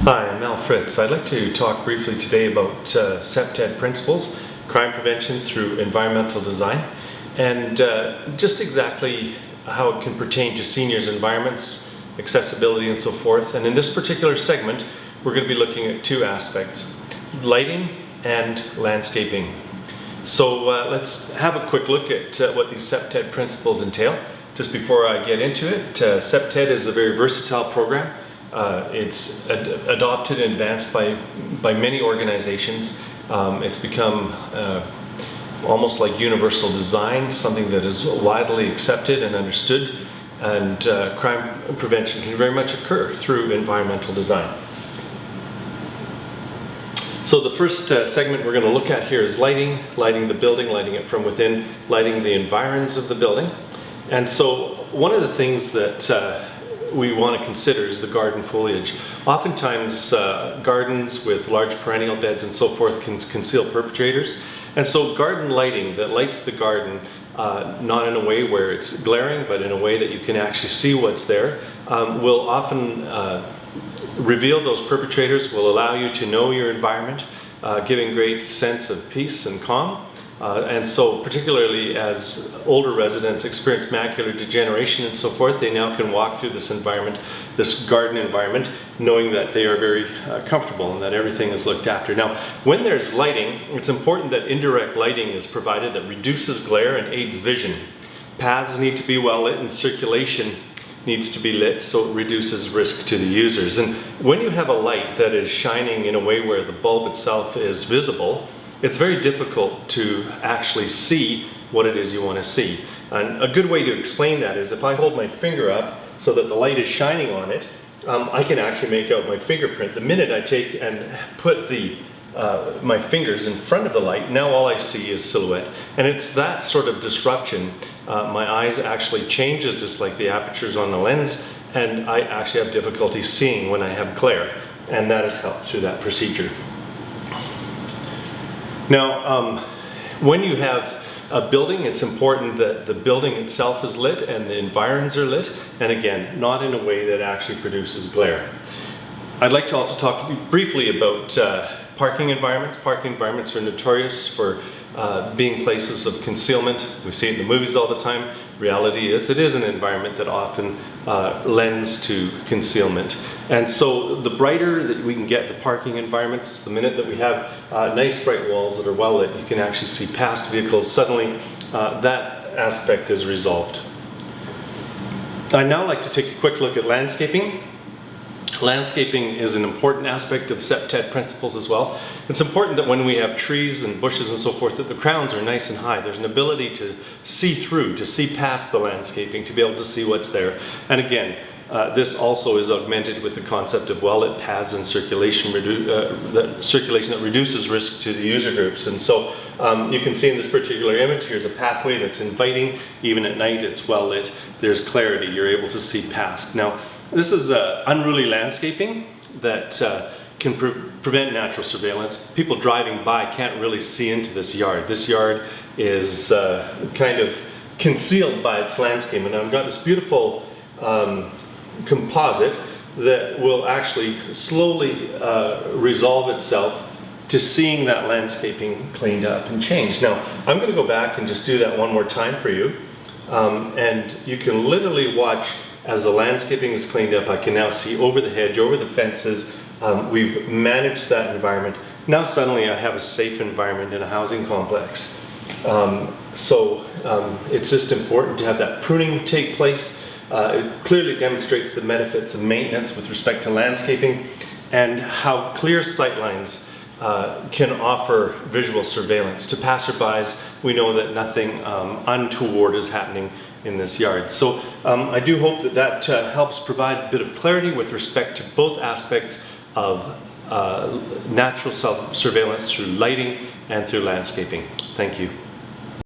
Hi, I'm Al Fritz. I'd like to talk briefly today about Cpted principles, crime prevention through environmental design, and just exactly how it can pertain to seniors' environments, accessibility and so forth. And in this particular segment, we're going to be looking at two aspects, lighting and landscaping. So let's have a quick look at what these Cpted principles entail. Just before I get into it, Cpted is a very versatile program. It's adopted and advanced by many organizations. It's become almost like universal design, something that is widely accepted and understood, and crime prevention can very much occur through environmental design. So the first segment we're going to look at here is lighting the building, lighting it from within, lighting the environs of the building. And so one of the things that we want to consider is the garden foliage. Oftentimes gardens with large perennial beds and so forth can conceal perpetrators, and so garden lighting that lights the garden not in a way where it's glaring, but in a way that you can actually see what's there, will often reveal those perpetrators, will allow you to know your environment, giving great sense of peace and calm. And so particularly as older residents experience macular degeneration and so forth, they now can walk through this environment, this garden environment, knowing that they are very comfortable and that everything is looked after. Now, when there's lighting, it's important that indirect lighting is provided that reduces glare and aids vision. Paths need to be well lit and circulation needs to be lit so it reduces risk to the users. And when you have a light that is shining in a way where the bulb itself is visible, it's very difficult to actually see what it is you want to see. And a good way to explain that is if I hold my finger up so that the light is shining on it, I can actually make out my fingerprint. The minute I take and put my fingers in front of the light, now all I see is silhouette. And it's that sort of disruption. My eyes actually change, just like the apertures on the lens, and I actually have difficulty seeing when I have glare. And that is helped through that procedure. Now, when you have a building, it's important that the building itself is lit and the environs are lit, and again, not in a way that actually produces glare. I'd like to also talk briefly about parking environments. Parking environments are notorious for being places of concealment. We see it in the movies all the time. Reality is, it is an environment that often lends to concealment. And so the brighter that we can get the parking environments, the minute that we have nice bright walls that are well lit, you can actually see past vehicles. Suddenly that aspect is resolved. I'd now like to take a quick look at landscaping. Landscaping is an important aspect of Cpted principles as well. It's important that when we have trees and bushes and so forth, that the crowns are nice and high. There's an ability to see through, to see past the landscaping, to be able to see what's there. And again, this also is augmented with the concept of well-lit paths and circulation that reduces risk to the user groups. And so you can see in this particular image, here's a pathway that's inviting. Even at night, it's well lit. There's clarity. You're able to see past. Now, this is unruly landscaping that can prevent natural surveillance. People driving by can't really see into this yard. This yard is kind of concealed by its landscape. And I've got this beautiful composite that will actually slowly resolve itself to seeing that landscaping cleaned up and changed. Now, I'm going to go back and just do that one more time for you. And you can literally watch as the landscaping is cleaned up. I can now see over the hedge, over the fences. We've managed that environment. Now suddenly I have a safe environment in a housing complex. It's just important to have that pruning take place. It clearly demonstrates the benefits of maintenance with respect to landscaping and how clear sightlines can offer visual surveillance. To passerbys, we know that nothing untoward is happening in this yard. So I do hope that that helps provide a bit of clarity with respect to both aspects of natural surveillance through lighting and through landscaping. Thank you.